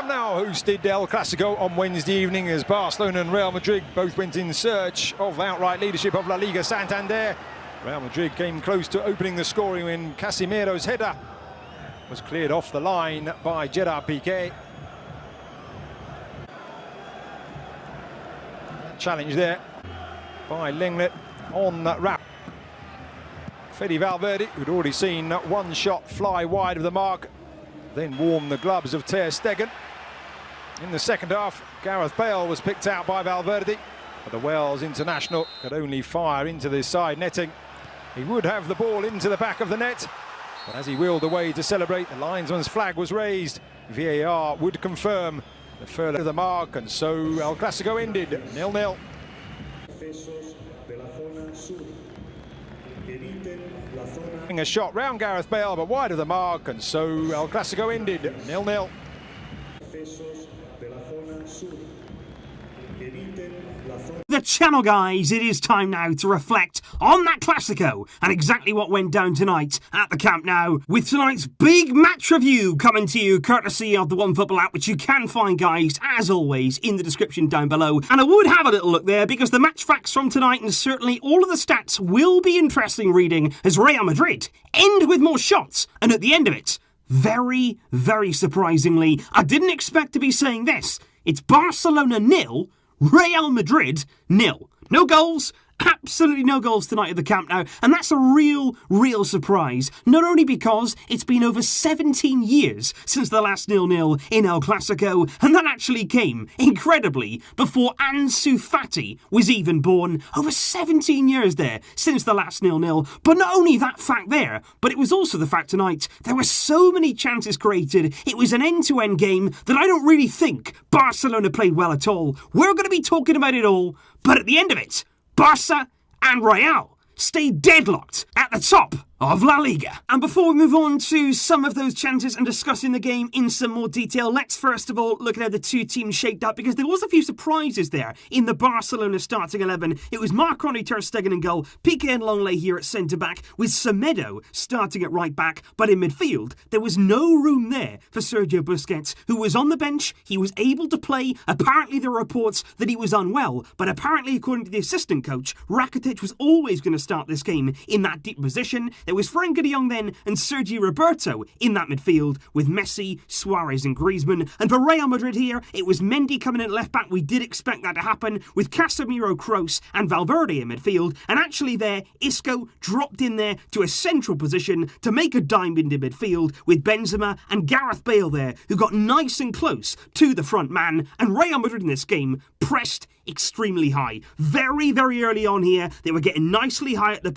Camp Nou hosted El Clasico on Wednesday evening as Barcelona and Real Madrid both went in search of outright leadership of La Liga Santander. Real Madrid came close to opening the scoring when Casemiro's header was cleared off the line by Gerard Piqué. Challenge there by Lenglet on that wrap. Fede Valverde, who'd already seen one shot fly wide of the mark, then warmed the gloves of Ter Stegen. In the second half, Gareth Bale was picked out by Valverde, but the Wales international could only fire into the side netting. He would have the ball into the back of the net, but as he wheeled away to celebrate, the linesman's flag was raised. VAR would confirm the furlong of the mark, and so El Clasico ended 0-0. A shot round Gareth Bale, but wide of the mark, and so El Clasico ended 0-0. The channel, guys, it is time now to reflect on that Clasico and exactly what went down tonight at the Camp Nou, with tonight's big match review coming to you courtesy of the OneFootball app, which you can find, guys, as always, in the description down below. And I would have a little look there because the match facts from tonight and certainly all of the stats will be interesting reading as Real Madrid end with more shots, and at the end of it, very, very surprisingly, I didn't expect to be saying this. It's Barcelona 0, Real Madrid 0. No goals, absolutely no goals tonight at the Camp Nou, and that's a real surprise. Not only because it's been over 17 years since the last 0-0 in El Clasico, and that actually came, incredibly, before Ansu Fati was even born. Over 17 years there since the last 0-0. But not only that fact there, but it was also the fact tonight there were so many chances created. It was an end-to-end game that I don't really think Barcelona played well at all. We're going to be talking about it all, but at the end of it, Barca and Real stay deadlocked at the top of La Liga. And before we move on to some of those chances and discussing the game in some more detail, let's first of all look at how the two teams shaped up, because there was a few surprises there in the Barcelona starting 11. It was Marc-Andre Ter Stegen in goal, Piqué and Longley here at centre-back, with Semedo starting at right-back, but in midfield, there was no room there for Sergio Busquets, who was on the bench. He was able to play. Apparently there were reports that he was unwell, but apparently, according to the assistant coach, Rakitic was always going to start this game in that deep position. There was Frenkie de Jong then and Sergi Roberto in that midfield with Messi, Suarez and Griezmann. And for Real Madrid here, it was Mendy coming in at left back. We did expect that to happen, with Casemiro, Kroos and Valverde in midfield. And actually there, Isco dropped in there to a central position to make a diamond in midfield with Benzema and Gareth Bale there, who got nice and close to the front man. And Real Madrid in this game pressed extremely high. Very, very early on here, they were getting nicely high at the